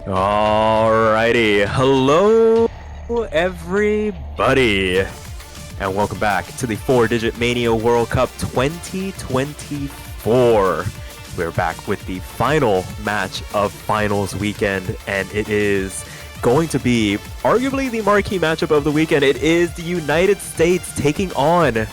Alrighty, hello everybody, and welcome back to the 4-digit Mania World Cup 2024. We're back with the final match of finals weekend, and it is going to be arguably the marquee matchup of the weekend. It is the United States taking on a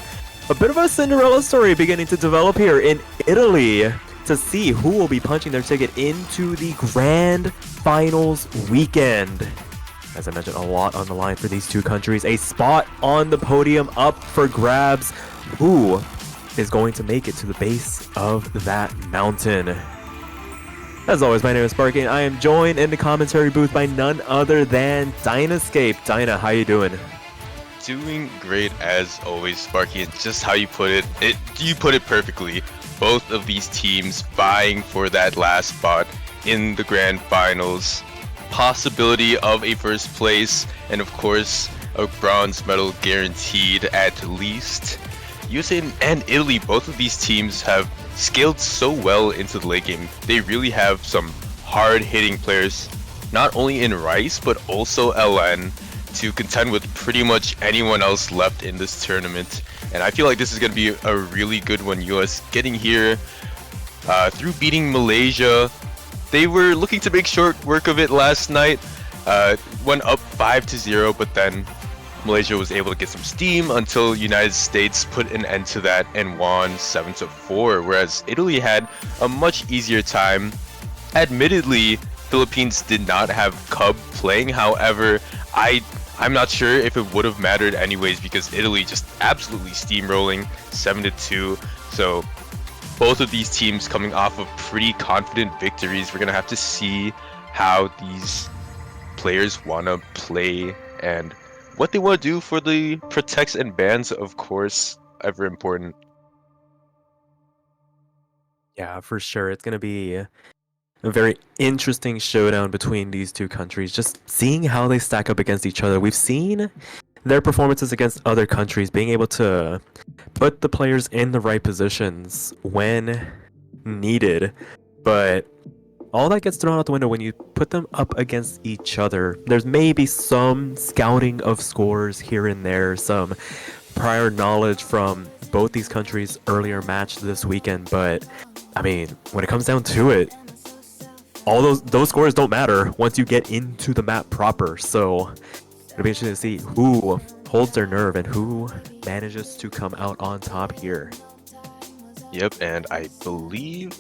bit of a Cinderella story beginning to develop here in Italy, to see who will be punching their ticket into the grand finals weekend. As I mentioned, a lot on the line for these two countries. A spot on the podium up for grabs. Who is going to make it to the base of that mountain? As always, my name is Sparky, and I am joined in the commentary booth by none other than Dynascape. Dyna, how you doing? Doing great as always, Sparky. It's just how you put it. You put it perfectly. Both of these teams vying for that last spot in the grand finals. Possibility of a first place, and of course, a bronze medal guaranteed at least. USA and Italy, both of these teams have scaled so well into the late game. They really have some hard-hitting players, not only in Rice, but also LN, to contend with pretty much anyone else left in this tournament. And I feel like this is going to be a really good one. US getting here through beating Malaysia. They were looking to make short work of it last night. Went up 5-0, but then Malaysia was able to get some steam until United States put an end to that and won 7-4, whereas Italy had a much easier time. Admittedly, Philippines did not have Cub playing. However, I'm not sure if it would have mattered anyways, because Italy just absolutely steamrolling 7-2. So both of these teams coming off of pretty confident victories. We're gonna have to see how these players wanna play and what they want to do for the protects and bans, of course, ever important. Yeah, for sure. It's going to be a very interesting showdown between these two countries. Just seeing how they stack up against each other. We've seen their performances against other countries, being able to put the players in the right positions when needed. But all that gets thrown out the window when you put them up against each other. There's maybe some scouting of scores here and there, some prior knowledge from both these countries' earlier match this weekend. But I mean, when it comes down to it, all those scores don't matter once you get into the map proper. So it'll be interesting to see who holds their nerve and who manages to come out on top here. Yep, and I believe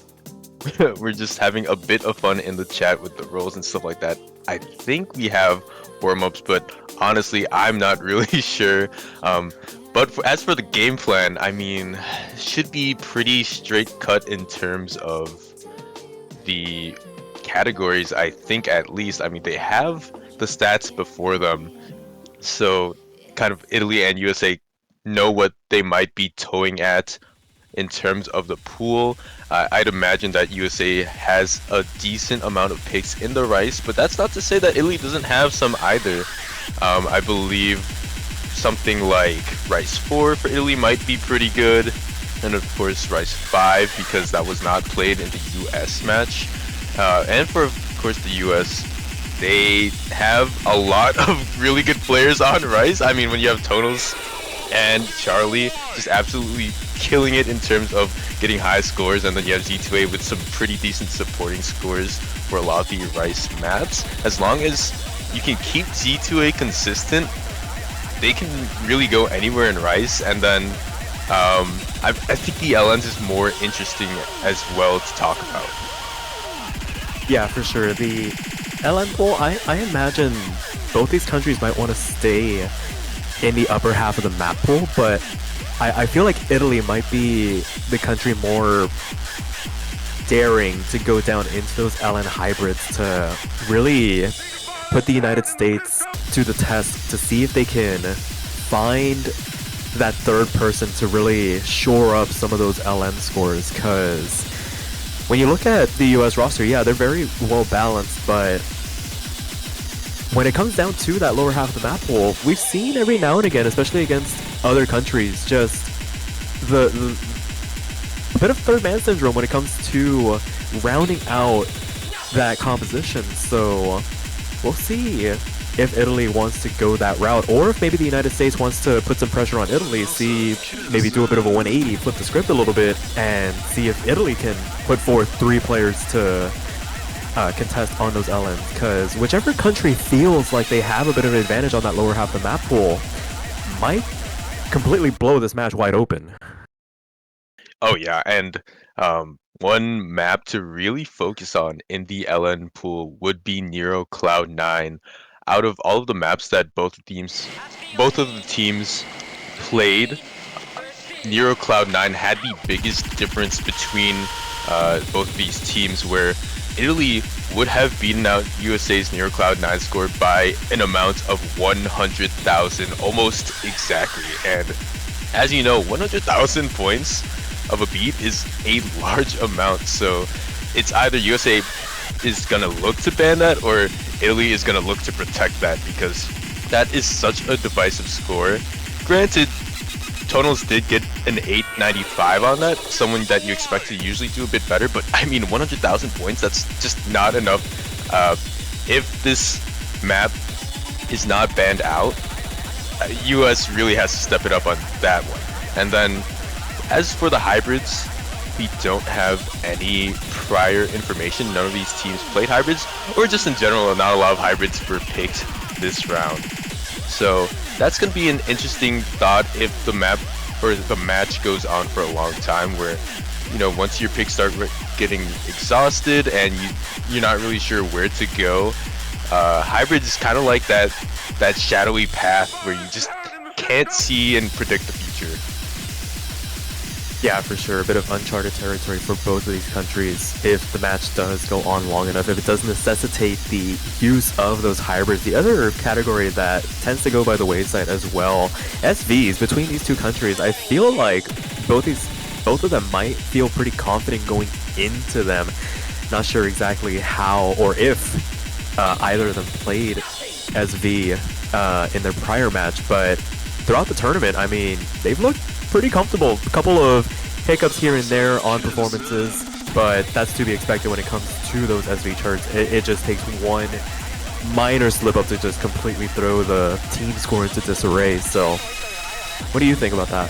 we're just having a bit of fun in the chat with the roles and stuff like that. I think we have warm-ups, but honestly, I'm not really sure. But as for the game plan, I mean, should be pretty straight cut in terms of the categories, I think, at least. I mean, they have the stats before them, so kind of Italy and USA know what they might be towing at in terms of the pool. I'd imagine that USA has a decent amount of picks in the Rice, but that's not to say that Italy doesn't have some either. I believe something like Rice 4 for Italy might be pretty good, and of course Rice 5, because that was not played in the US match. And for, of course, the US, they have a lot of really good players on Rice. I mean, when you have Tonos and Charlie just absolutely killing it in terms of getting high scores, and then you have Z2A with some pretty decent supporting scores for a lot of the Rice maps. As long as you can keep Z2A consistent, they can really go anywhere in Rice. And then I think the LNs is more interesting as well to talk about. Yeah, for sure. The LN pool, I imagine both these countries might want to stay in the upper half of the map pool, but I feel like Italy might be the country more daring to go down into those LN hybrids to really put the United States to the test, to see if they can find that third person to really shore up some of those LN scores. Because when you look at the US roster, yeah, they're very well balanced, but when it comes down to that lower half of the map pool, we've seen every now and again, especially against other countries, just the a bit of third man syndrome when it comes to rounding out that composition. So we'll see if Italy wants to go that route, or if maybe the United States wants to put some pressure on Italy, see, maybe do a bit of a 180, flip the script a little bit, and see if Italy can put forth 3 players to contest on those LMs. Because whichever country feels like they have a bit of an advantage on that lower half of the map pool might completely blow this match wide open. Oh yeah, and one map to really focus on in the LN pool would be Nero Cloud9. Out of all of the maps that both of the teams played, Nero Cloud9 had the biggest difference between both of these teams, where Italy would have beaten out USA's Nero Cloud9 score by an amount of 100,000, almost exactly. And as you know, 100,000 points of a beat is a large amount, so it's either USA is gonna look to ban that or Italy is gonna look to protect that, because that is such a divisive score. Granted, Tonals did get an 895 on that, someone that you expect to usually do a bit better, but I mean 100,000 points, that's just not enough. If this map is not banned out, US really has to step it up on that one. And then as for the hybrids, we don't have any prior information. None of these teams played hybrids, or just in general, not a lot of hybrids were picked this round. So that's going to be an interesting thought if the map or the match goes on for a long time, where, you know, once your picks start getting exhausted and you're not really sure where to go. Hybrids is kind of like that shadowy path where you just can't see and predict the future. Yeah, for sure. A bit of uncharted territory for both of these countries if the match does go on long enough, if it does necessitate the use of those hybrids. The other category that tends to go by the wayside as well, SVs between these two countries, I feel like both of them might feel pretty confident going into them. Not sure exactly how or if either of them played SV in their prior match, but throughout the tournament, I mean, they've looked pretty comfortable. A couple of hiccups here and there on performances, but that's to be expected when it comes to those SV charts. It just takes one minor slip up to just completely throw the team score into disarray. So what do you think about that?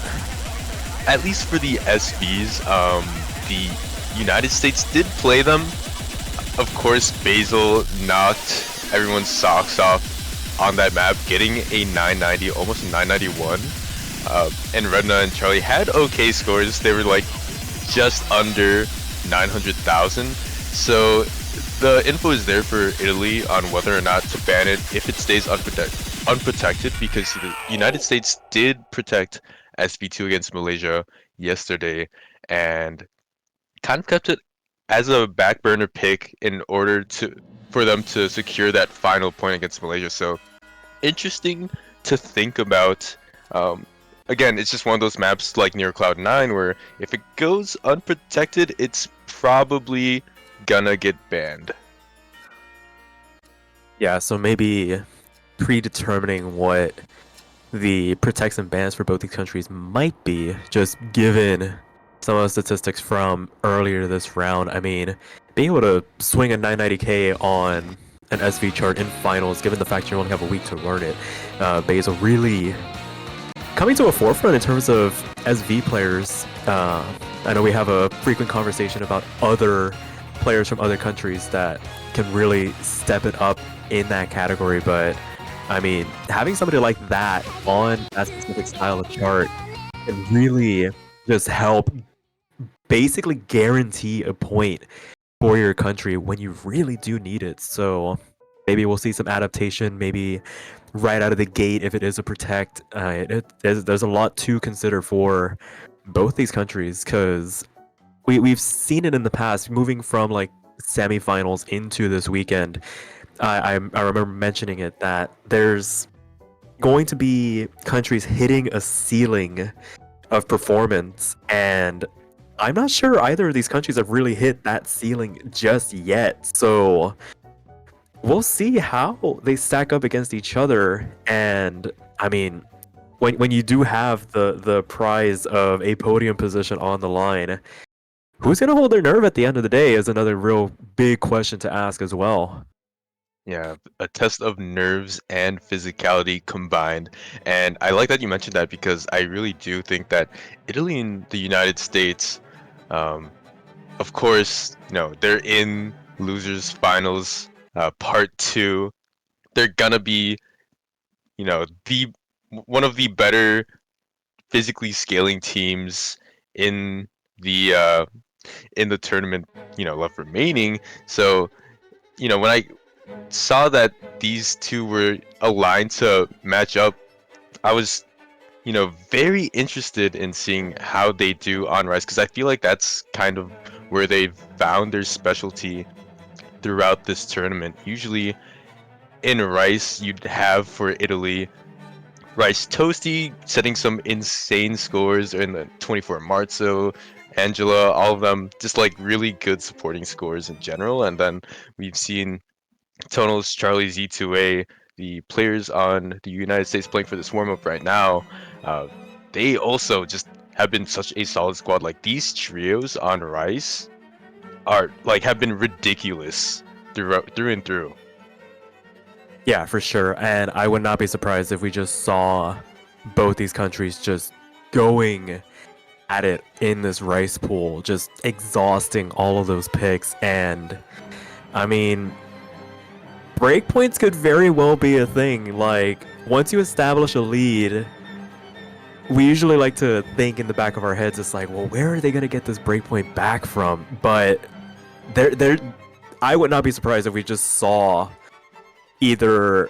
At least for the SVs, the United States did play them. Of course, Basil knocked everyone's socks off on that map, getting a 990, almost a 991. And Redna and Charlie had okay scores. They were like just under 900,000. So the info is there for Italy on whether or not to ban it if it stays unprotected, because the United States did protect SV2 against Malaysia yesterday and kind of kept it as a back burner pick in order for them to secure that final point against Malaysia. So interesting to think about. Again, it's just one of those maps like near Cloud9 where if it goes unprotected, it's probably gonna get banned. Yeah, so maybe predetermining what the protects and bans for both these countries might be, just given some of the statistics from earlier this round. I mean, being able to swing a 990k on an SV chart in finals, given the fact you only have a week to learn it, Basil really coming to a forefront in terms of SV players. I know we have a frequent conversation about other players from other countries that can really step it up in that category, but I mean, having somebody like that on that specific style of chart can really just help basically guarantee a point for your country when you really do need it. So maybe we'll see some adaptation, maybe right out of the gate if it is a protect. There's a lot to consider for both these countries, because we've seen it in the past, moving from like semifinals into this weekend. I remember mentioning it, that there's going to be countries hitting a ceiling of performance, and I'm not sure either of these countries have really hit that ceiling just yet. So we'll see how they stack up against each other. And I mean, when you do have the prize of a podium position on the line, who's going to hold their nerve at the end of the day is another real big question to ask as well. Yeah, a test of nerves and physicality combined. And I like that you mentioned that because I really do think that Italy and the United States, um, of course, they're in losers finals, part two. They're gonna be, the one of the better physically scaling teams in the uh, in the tournament, left remaining. So, when I saw that these two were aligned to match up, I was, very interested in seeing how they do on Rice because I feel like that's kind of where they've found their specialty throughout this tournament. Usually in Rice, you'd have for Italy Rice Toasty setting some insane scores in the 24 Marzo, Angela, all of them just like really good supporting scores in general. And then we've seen Tonal's Charlie Z2A, the players on the United States playing for this warm up right now, uh, they also just have been such a solid squad. Like these trios on Rice are like have been ridiculous through and through. Yeah, for sure. And I would not be surprised if we just saw both these countries just going at it in this rice pool, just exhausting all of those picks. And I mean, breakpoints could very well be a thing. Like, once you establish a lead, we usually like to think in the back of our heads, it's like, well, where are they going to get this breakpoint back from? But they're, I would not be surprised if we just saw either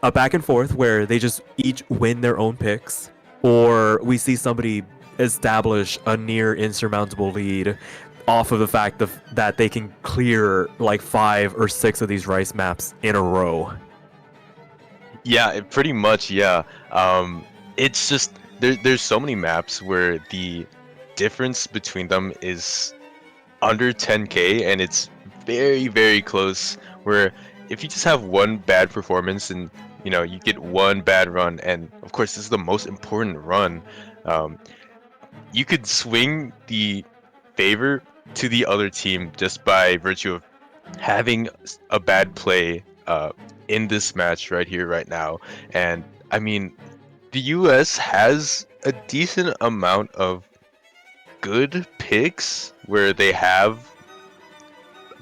a back and forth where they just each win their own picks, or we see somebody establish a near insurmountable lead off of the fact that they can clear like 5 or 6 of these rice maps in a row. Yeah, pretty much. Yeah. It's just there's so many maps where the difference between them is under 10k, and it's very very close. Where if you just have one bad performance and you get one bad run, and of course this is the most important run, um, you could swing the favor to the other team just by virtue of having a bad play in this match right here, right now. And I mean, the US has a decent amount of good picks where they have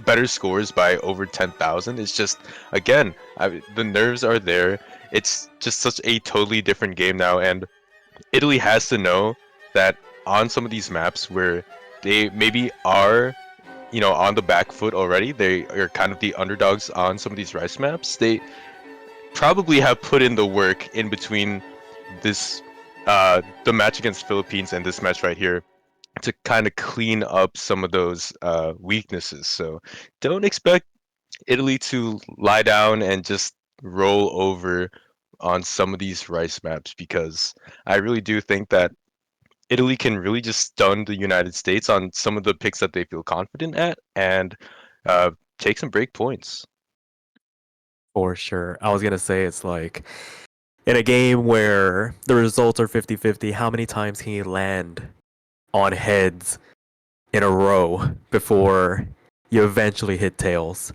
better scores by over 10,000. It's just, again, the nerves are there. It's just such a totally different game now, and Italy has to know that on some of these maps where they maybe are on the back foot already, they are kind of the underdogs on some of these rice maps. They probably have put in the work in between this, the match against Philippines and this match right here to kind of clean up some of those weaknesses. So don't expect Italy to lie down and just roll over on some of these rice maps because I really do think that Italy can really just stun the United States on some of the picks that they feel confident at and uh, take some break points. For sure. I was going to say, it's like in a game where the results are 50-50, how many times can you land on heads in a row before you eventually hit tails?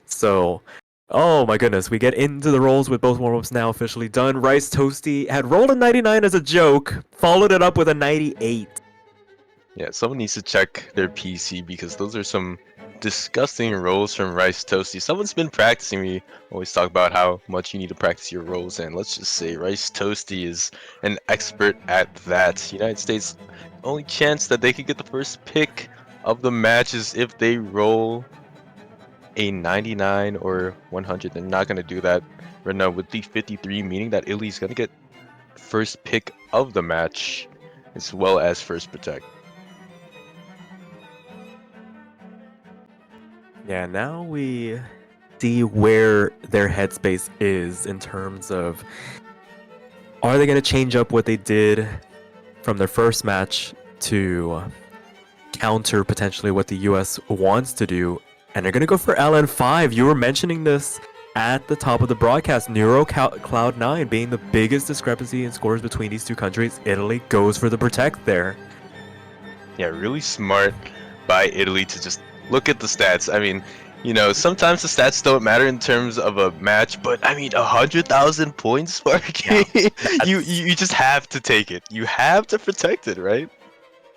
So, oh my goodness, we get into the rolls with both warm-ups now officially done. Rice Toasty had rolled a 99 as a joke, followed it up with a 98. Yeah, someone needs to check their PC because those are some disgusting rolls from Rice Toasty. Someone's been practicing. We always talk about how much you need to practice your rolls, and let's just say Rice Toasty is an expert at that. United States, only chance that they could get the first pick of the match is if they roll a 99 or 100. They're not going to do that right now with the 53, meaning that Italy's going to get first pick of the match as well as first protect. Yeah, now we see where their headspace is in terms of, are they going to change up what they did from their first match to counter potentially what the US wants to do? And they're going to go for LN5. You were mentioning this at the top of the broadcast. Neuro Cloud9 being the biggest discrepancy in scores between these two countries. Italy goes for the protect there. Yeah, really smart by Italy to just look at the stats. I mean, sometimes the stats don't matter in terms of a match, but I mean, 100,000 points, Sparky. Yeah, you, that's you you just have to take it. You have to protect it, right?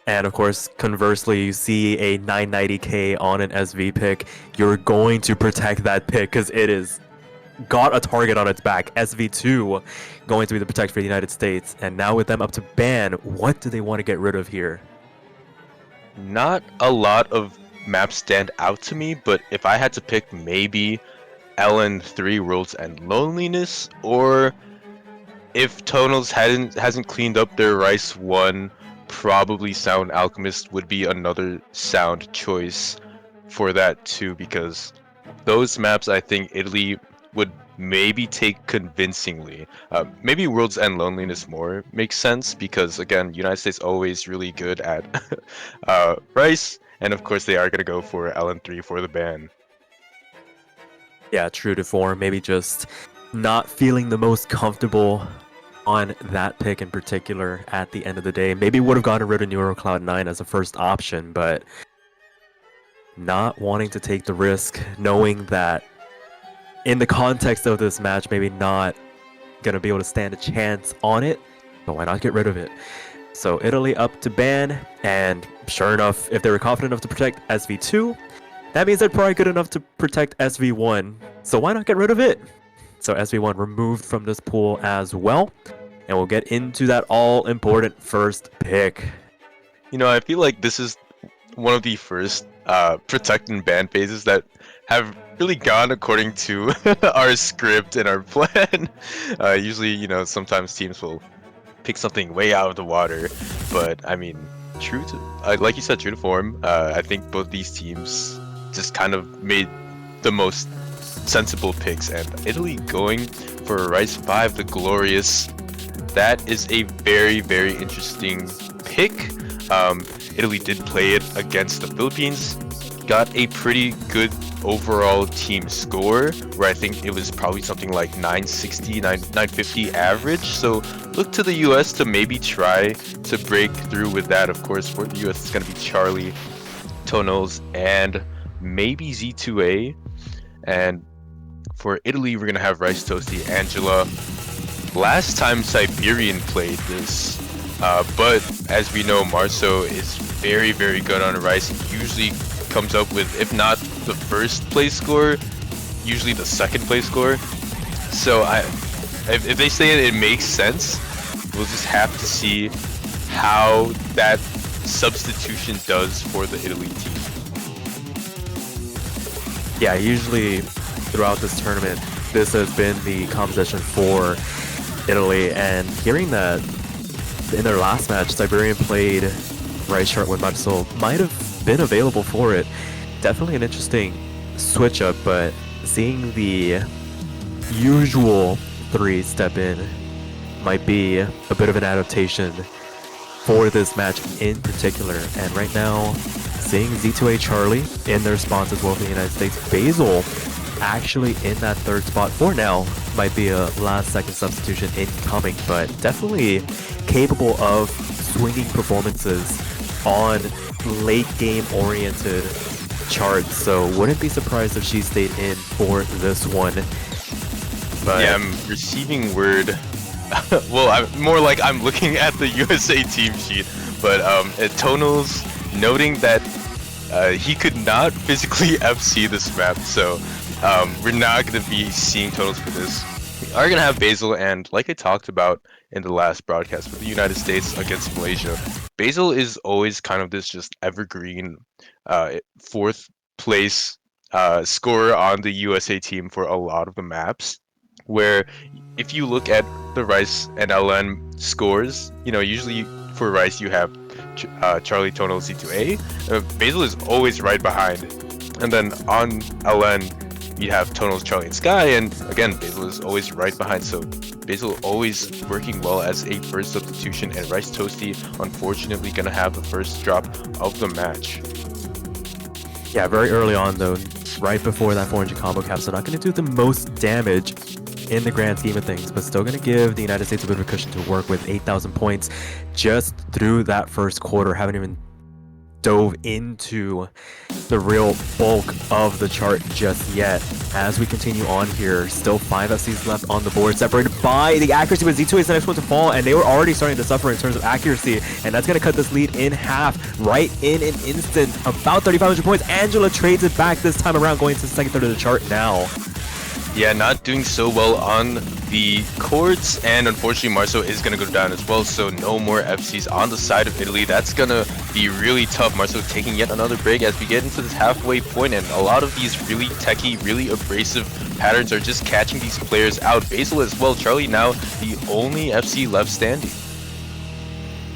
and of course, conversely, you see a 990k on an SV pick, you're going to protect that pick because it is got a target on its back. SV2 going to be the protect for the United States, and now with them up to ban, what do they want to get rid of here? Not a lot of maps stand out to me, but if I had to pick, maybe LN3 Worlds and Loneliness, or if Tonals hasn't cleaned up their Rice 1, probably Sound Alchemist would be another sound choice for that too, because those maps I think Italy would maybe take convincingly. Maybe World's End Loneliness more makes sense because again, United States always really good at Rice, and of course they are gonna go for LN3 for the ban. Yeah, true to form. Maybe just not feeling the most comfortable on that pick in particular at the end of the day. Maybe would have gotten rid of Neuro Cloud 9 as a first option, but not wanting to take the risk, knowing that in the context of this match, maybe not gonna be able to stand a chance on it. So why not get rid of it? So Italy up to ban, and sure enough, if they were confident enough to protect SV2, that means they're probably good enough to protect SV1. So why not get rid of it? So SV1 removed from this pool as well. And we'll get into that all-important first pick. I feel like this is one of the first protect and ban phases that have really gone according to our script and our plan. Usually, sometimes teams will pick something way out of the water, but I mean, like you said, true to form. I think both these teams just kind of made the most sensible picks, and Italy going for Rice 5, the Glorious. That is a very, very interesting pick. Italy did play it against the Philippines, got a pretty good overall team score, where I think it was probably something like 960, 950 average. So look to the US to maybe try to break through with that. Of course, for the US, it's going to be Charlie, Tonals, and maybe Z2A. And for Italy, we're going to have Rice Toasty, Angela. Last time Siberian played this, but as we know, Marceau is very, very good on Rice. He usually comes up with, if not the first place score, usually the second place score. So if they say it makes sense, we'll just have to see how that substitution does for the Italy team. Yeah, usually throughout this tournament, this has been the composition for Italy, and hearing that in their last match, Siberian played Rice Chart when Marceau might have been available for it. Definitely an interesting switch up, but seeing the usual 3 step in might be a bit of an adaptation for this match in particular. And right now, seeing Z2A Charlie in their spots as well for the United States. Basil actually in that 3rd spot for now. Might be a last-second substitution incoming, but definitely capable of swinging performances on late-game oriented charts. So wouldn't be surprised if she stayed in for this one. But yeah, I'm receiving word. Well, I'm looking at the USA team sheet, but Tonals noting that he could not physically FC this map, so we're not going to be seeing Tonals for this. We are going to have Basil, and like I talked about in the last broadcast with the United States against Malaysia, Basil is always kind of this just evergreen 4th place scorer on the USA team for a lot of the maps, where if you look at the Rice and LN scores, usually for Rice you have Charlie, Tonal, C2A. Basil is always right behind. And then on LN, you have Tonals, Charlie, and Sky. And again, Basil is always right behind. So Basil always working well as a first substitution. And Rice Toasty, unfortunately, going to have the first drop of the match. yeah, very early on though, right before that 400 combo cap, so not going to do the most damage in the grand scheme of things, but still going to give the United States a bit of a cushion to work with. 8,000 points just through that first quarter. Haven't even dove into the real bulk of the chart just yet. As we continue on here, still 5 FCs left on the board, separated by the accuracy, but Z2 is the next one to fall, and they were already starting to suffer in terms of accuracy, and that's going to cut this lead in half right in an instant. About 3,500 points. Angela trades it back this time around, going to the second third of the chart now. Yeah, not doing so well on the courts, and unfortunately Marceau is going to go down as well, so no more FCs on the side of Italy. That's going to be really tough. Marceau taking yet another break as we get into this halfway point, and a lot of these really techie, really abrasive patterns are just catching these players out. Basil as well. Charlie now the only FC left standing.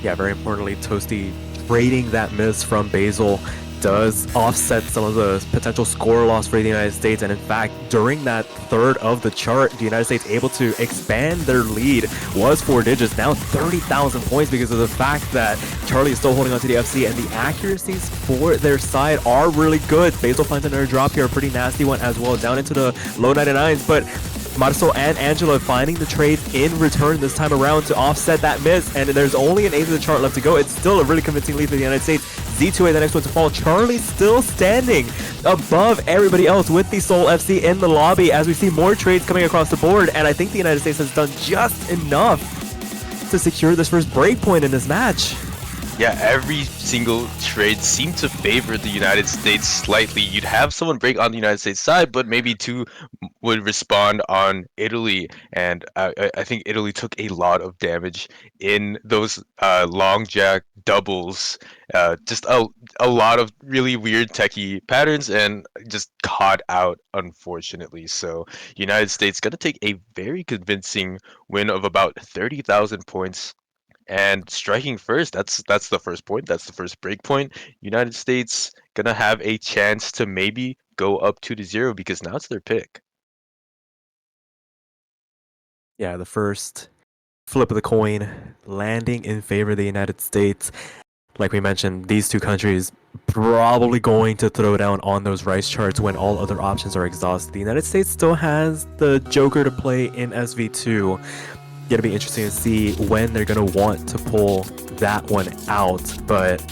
Yeah, very importantly, Toasty trading that miss from Basil does offset some of the potential score loss for the United States, and in fact during that third of the chart, the United States able to expand their lead, was 4 digits, now 30,000 points, because of the fact that Charlie is still holding on to the FC, and the accuracies for their side are really good. Basil finds another drop here, a pretty nasty one as well, down into the low 99s, but Marceau and Angela finding the trades in return this time around to offset that miss, and there's only an 8th of the chart left to go. It's still a really convincing lead for the United States. Z2A the next one to fall. Charlie still standing above everybody else with the Seoul FC in the lobby as we see more trades coming across the board, and I think the United States has done just enough to secure this first breakpoint in this match. Yeah, every single trade seemed to favor the United States slightly. You'd have someone break on the United States side, but maybe 2 would respond on Italy. And I think Italy took a lot of damage in those long jack doubles. Just a lot of really weird techie patterns and just caught out, unfortunately. So United States going to take a very convincing win of about 30,000 points. And striking first, that's the first point. That's the first break point. United States gonna have a chance to maybe go up 2-0 because now it's their pick. Yeah, the first flip of the coin landing in favor of the United States. Like we mentioned, these two countries probably going to throw down on those rice charts when all other options are exhausted. The United States still has the Joker to play in SV2. Gonna be interesting to see when they're gonna want to pull that one out, but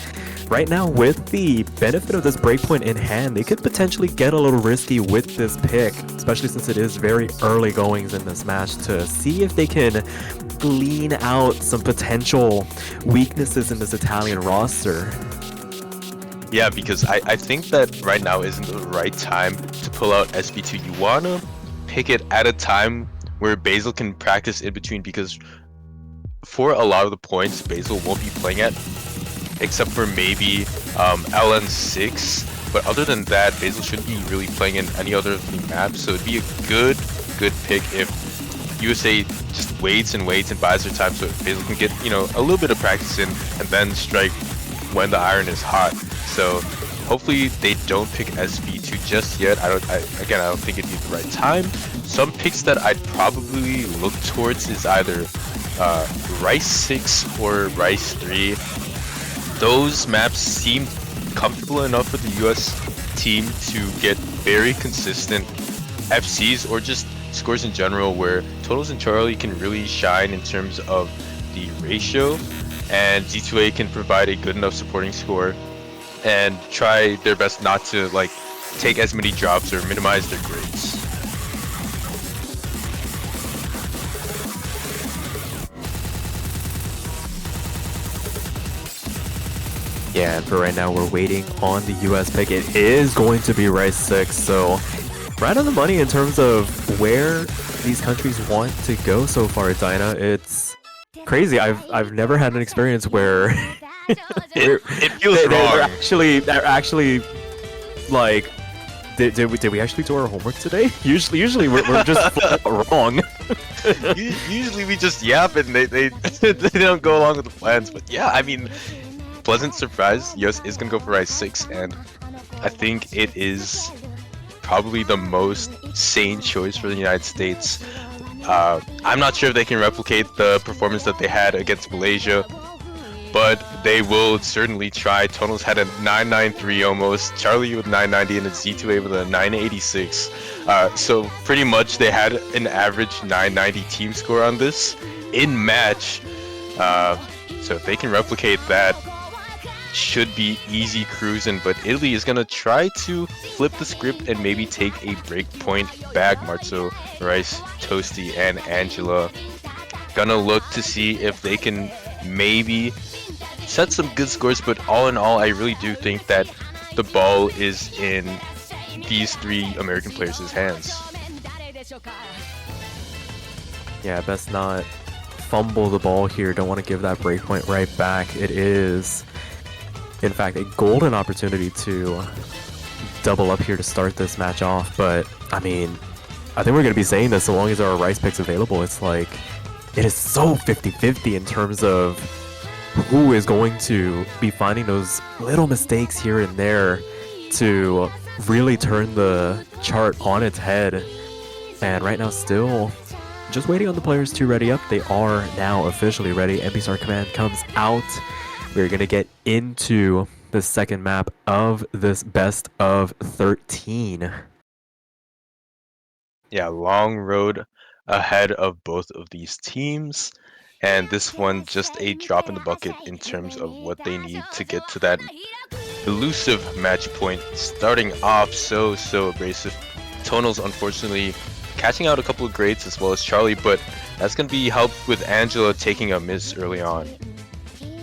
right now with the benefit of this breakpoint in hand, they could potentially get a little risky with this pick, especially since it is very early goings in this match, to see if they can glean out some potential weaknesses in this Italian roster. Yeah, because I think that right now isn't the right time to pull out SB2. You wanna pick it at a time where Basil can practice in between, because for a lot of the points Basil won't be playing at, except for maybe LN6, but other than that Basil shouldn't be really playing in any other of the maps, so it'd be a good pick if USA just waits and buys their time so Basil can get, you know, a little bit of practice in and then strike when the iron is hot. So hopefully they don't pick SV2 just yet. I don't think it'd be the right time. Some picks that I'd probably look towards is either Rice 6 or Rice 3. Those maps seem comfortable enough for the US team to get very consistent FCs or just scores in general, where Totals and Charlie can really shine in terms of the ratio, and Z2A can provide a good enough supporting score and try their best not to like take as many drops or minimize their grades. Yeah, and for right now we're waiting on the US pick. It is going to be Rice 6, so right on the money in terms of where these countries want to go so far, Dinah. It's crazy. I've never had an experience where it feels wrong. They're actually like, did we actually do our homework today? Usually we're just flat out wrong. Usually we just yap and they don't go along with the plans. But yeah, I mean, pleasant surprise. US is gonna go for Rice 6, and I think it is probably the most sane choice for the United States. I'm not sure if they can replicate the performance that they had against Malaysia, but they will certainly try. Tonals had a 993 almost, Charlie with 990, and a Z2A with a 986. So pretty much they had an average 990 team score on this in match. So if they can replicate that, should be easy cruising, but Italy is gonna try to flip the script and maybe take a break point back. Marzo, Rice, Toasty, and Angela gonna look to see if they can maybe set some good scores, but all in all, I really do think that the ball is in these three American players' hands. Yeah, best not fumble the ball here. Don't want to give that breakpoint right back. It is, in fact, a golden opportunity to double up here to start this match off. But, I mean, I think we're going to be saying this so long as there are Rice picks available. It's like, it is so 50-50 in terms of who is going to be finding those little mistakes here and there to really turn the chart on its head. And right now, still just waiting on the players to ready up. They are now officially ready. NPStar command comes out. We're going to get into the second map of this best of 13. Yeah, long road ahead of both of these teams. And this one just a drop in the bucket in terms of what they need to get to that elusive match point. Starting off so abrasive. Tonals unfortunately catching out a couple of grades as well as Charlie, but that's going to be helped with Angela taking a miss early on.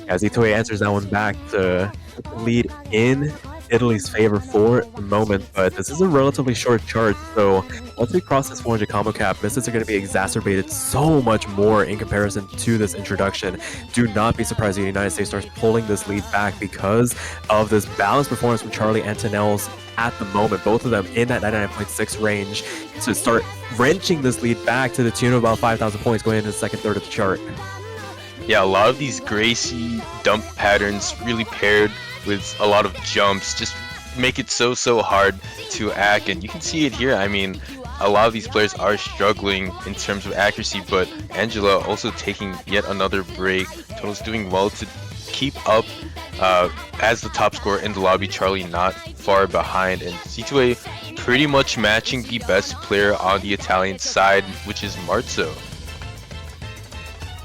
As Itoe answers that one back to lead in Italy's favor for the moment, but this is a relatively short chart, so once we cross this 400 combo cap, misses are going to be exacerbated so much more in comparison to this introduction. Do not be surprised if the United States starts pulling this lead back because of this balanced performance from Charlie and Tanels at the moment, both of them in that 99.6 range to start wrenching this lead back to the tune of about 5,000 points going into the second third of the chart. Yeah, a lot of these Gracie dump patterns really paired with a lot of jumps just make it so hard to act, and you can see it here. I mean, a lot of these players are struggling in terms of accuracy, but Angela also taking yet another break. Total's doing well to keep up as the top scorer in the lobby. Charlie not far behind, and C2A pretty much matching the best player on the Italian side, which is Marzo.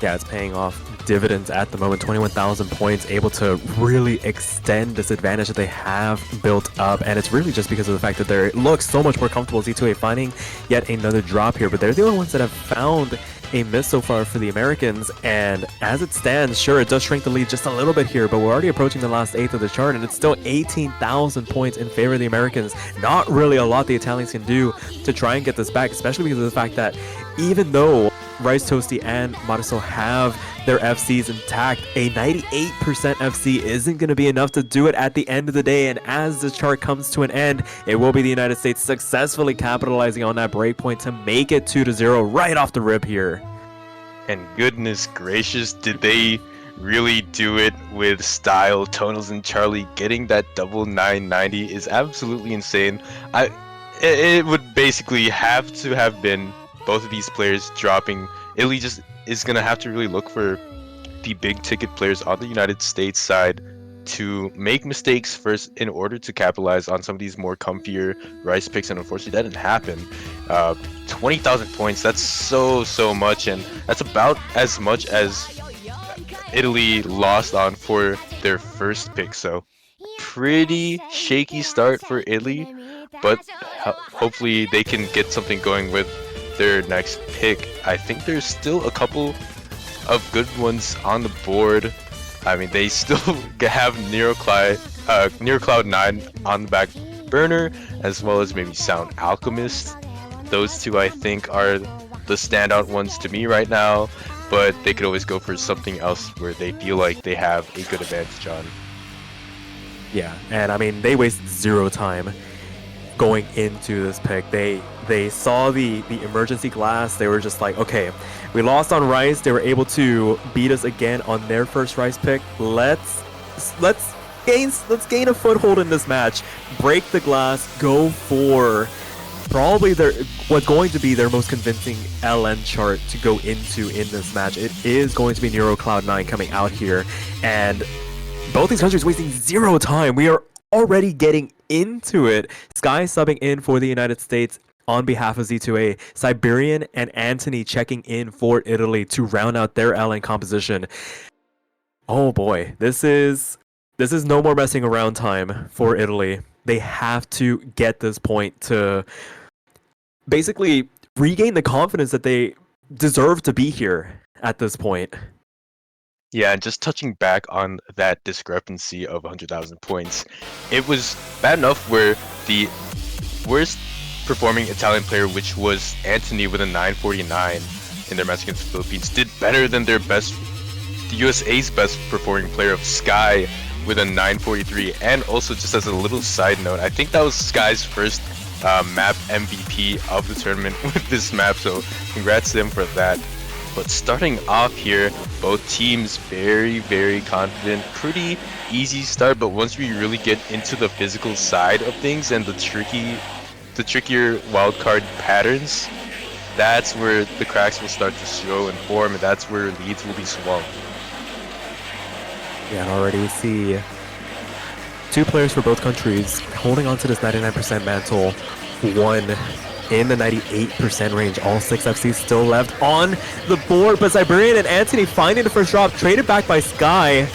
Yeah, it's paying off dividends at the moment. 21,000 points, able to really extend this advantage that they have built up, and it's really just because of the fact that they look so much more comfortable. Z2A finding yet another drop here, but they're the only ones that have found a miss so far for the Americans, and as it stands, sure, it does shrink the lead just a little bit here, but we're already approaching the last eighth of the chart, and it's still 18,000 points in favor of the Americans. Not really a lot the Italians can do to try and get this back, especially because of the fact that even though Rice, Toasty, and Marzo have their FCs intact, a 98% FC isn't going to be enough to do it at the end of the day, and as the chart comes to an end, it will be the United States successfully capitalizing on that breakpoint to make it 2-0 right off the rip here. And goodness gracious, did they really do it with style. Tonals and Charlie getting that double 990 is absolutely insane. It would basically have to have been both of these players dropping. Italy just is going to have to really look for the big ticket players on the United States side to make mistakes first in order to capitalize on some of these more comfier Rice picks, and unfortunately that didn't happen. 20,000 points, that's so much, and that's about as much as Italy lost on for their first pick, so pretty shaky start for Italy, but hopefully they can get something going with their next pick. I think there's still a couple of good ones on the board. I mean, they still have Cloud 9 on the back burner, as well as maybe Sound Alchemist. Those two I think are the standout ones to me right now, but they could always go for something else where they feel like they have a good advantage on. Yeah, and I mean, they wasted zero time going into this pick. They saw the emergency glass. They were just like, okay, we lost on Rice. They were able to beat us again on their first Rice pick. Let's gain a foothold in this match. Break the glass. Go for probably what's going to be their most convincing LN chart to go into in this match. It is going to be Nero Cloud9 coming out here, and both these countries wasting zero time. We are already getting into it. Sky subbing in for the United States on behalf of Z2A. Siberian and Anthony checking in for Italy to round out their LN composition. Oh boy, this is This is no more messing around time for Italy. They have to get this point to basically regain the confidence that they deserve to be here at this point. Yeah, and just touching back on that discrepancy of 100,000 points, it was bad enough where the worst performing Italian player, which was Anthony with a 949 in their match against the Philippines, did better than the USA's best performing player of Sky with a 943. And also, just as a little side note, I think that was Sky's first map MVP of the tournament with this map, so congrats to them for that. But starting off here, both teams very, very confident. Pretty easy start, but once we really get into the physical side of things and the trickier wildcard patterns, that's where the cracks will start to show and form, and that's where leads will be swung. Yeah, and already we see two players for both countries holding on to this 99% mantle. One in the 98% range. All 6 FCs still left on the board, but Siberian and Anthony finding the first drop, traded back by Sky.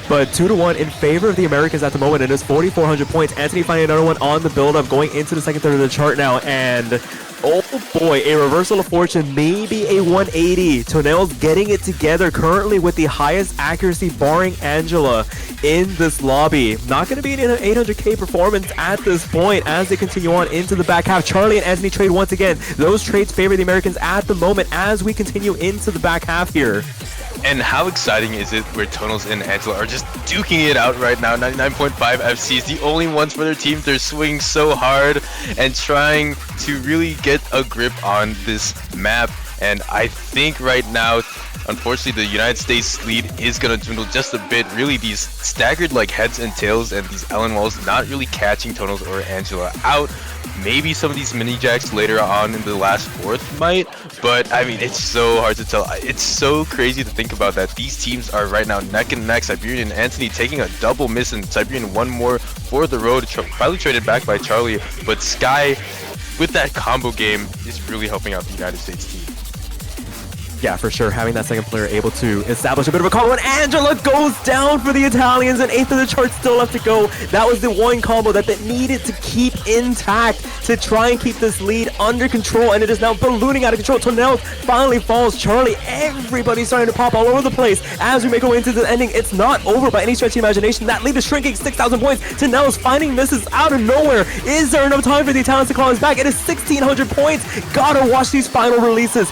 But 2-1 in favor of the Americans at the moment. It is 4,400 points. Anthony finding another one on the build-up, going into the second third of the chart now. And oh boy, a reversal of fortune, maybe a 180. Tonel's getting it together currently with the highest accuracy, barring Angela, in this lobby. Not going to be an 800k performance at this point as they continue on into the back half. Charlie and Anthony trade once again. Those trades favor the Americans at the moment as we continue into the back half here. And how exciting is it where Tonals and Angela are just duking it out right now. 99.5 FCs, the only ones for their team. They're swinging so hard and trying to really get a grip on this map. And I think right now, unfortunately, the United States lead is going to dwindle just a bit. Really, these staggered like heads and tails and these Ellen walls not really catching Tonals or Angela out. Maybe some of these mini jacks later on in the last fourth might, but I mean, it's so hard to tell. It's so crazy to think about that. These teams are right now neck and neck. Siberian and Anthony taking a double miss, and Siberian one more for the road, finally traded back by Charlie. But Sky, with that combo game, is really helping out the United States team. Yeah, for sure. Having that second player able to establish a bit of a combo, and Angela goes down for the Italians, and 8th of the chart still left to go. That was the one combo that they needed to keep intact to try and keep this lead under control, and it is now ballooning out of control. Tonel finally falls. Charlie, everybody's starting to pop all over the place as we make our way into the ending. It's not over by any stretch of imagination. That lead is shrinking, 6,000 points. Tonel is finding misses out of nowhere. Is there enough time for the Italians to claw us back? It is 1,600 points. Gotta watch these final releases.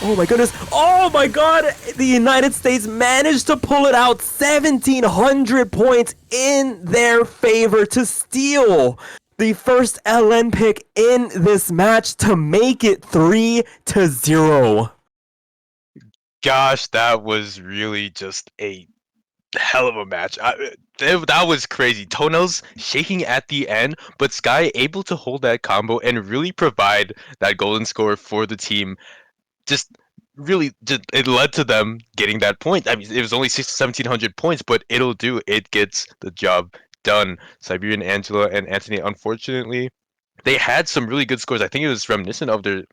Oh my goodness. Oh my god. The United States managed to pull it out. 1,700 points in their favor to steal the first LN pick in this match to make it 3-0. Gosh, that was really just a hell of a match. That was crazy. Tonels shaking at the end, but Sky able to hold that combo and really provide that golden score for the team. It led to them getting that point. I mean, it was only 1,700 points, but it'll do. It gets the job done. Siberian, Angela, and Anthony, unfortunately, they had some really good scores. I think it was reminiscent of their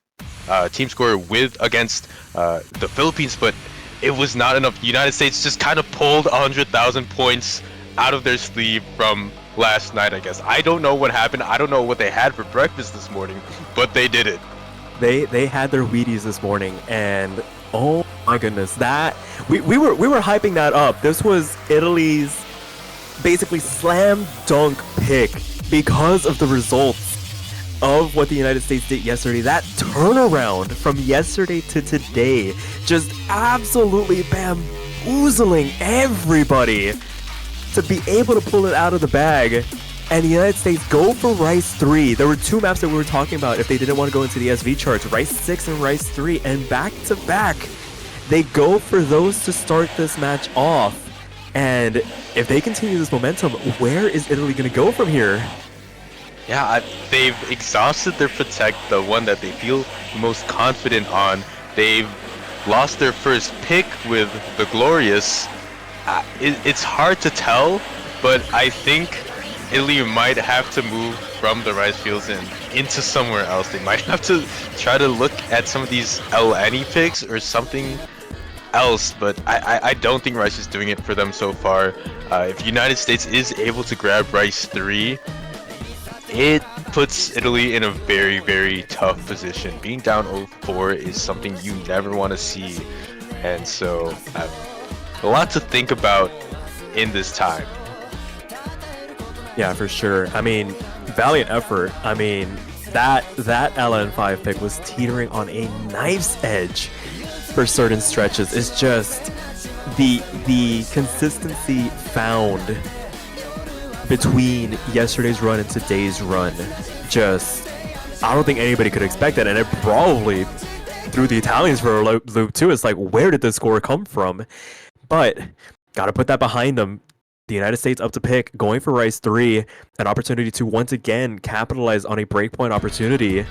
team score against the Philippines, but it was not enough. The United States just kind of pulled 100,000 points out of their sleeve from last night, I guess. I don't know what happened. I don't know what they had for breakfast this morning, but they did it. They had their Wheaties this morning, and oh my goodness, that we were hyping that up. This was Italy's basically slam dunk pick because of the results of what the United States did yesterday. That turnaround from yesterday to today, just absolutely bamboozling everybody to be able to pull it out of the bag. And the United States go for Rice 3. There were two maps that we were talking about if they didn't want to go into the SV charts. Rice 6 and Rice 3. And back to back, they go for those to start this match off. And if they continue this momentum, where is Italy going to go from here? Yeah, they've exhausted their Protect, the one that they feel the most confident on. They've lost their first pick with the Glorious. It's hard to tell, but I think Italy might have to move from the rice fields and into somewhere else. They might have to try to look at some of these LNE picks or something else, but I don't think Rice is doing it for them so far. If United States is able to grab Rice 3, it puts Italy in a very, very tough position. Being down 0-4 is something you never want to see, and so a lot to think about in this time. Yeah, for sure. I mean, valiant effort. I mean, that LN5 pick was teetering on a knife's edge for certain stretches. It's just the consistency found between yesterday's run and today's run. Just, I don't think anybody could expect that, and it probably threw the Italians for a loop too. It's like, where did this score come from? But gotta put that behind them. The United States up to pick, going for Rice 3, an opportunity to once again capitalize on a breakpoint opportunity.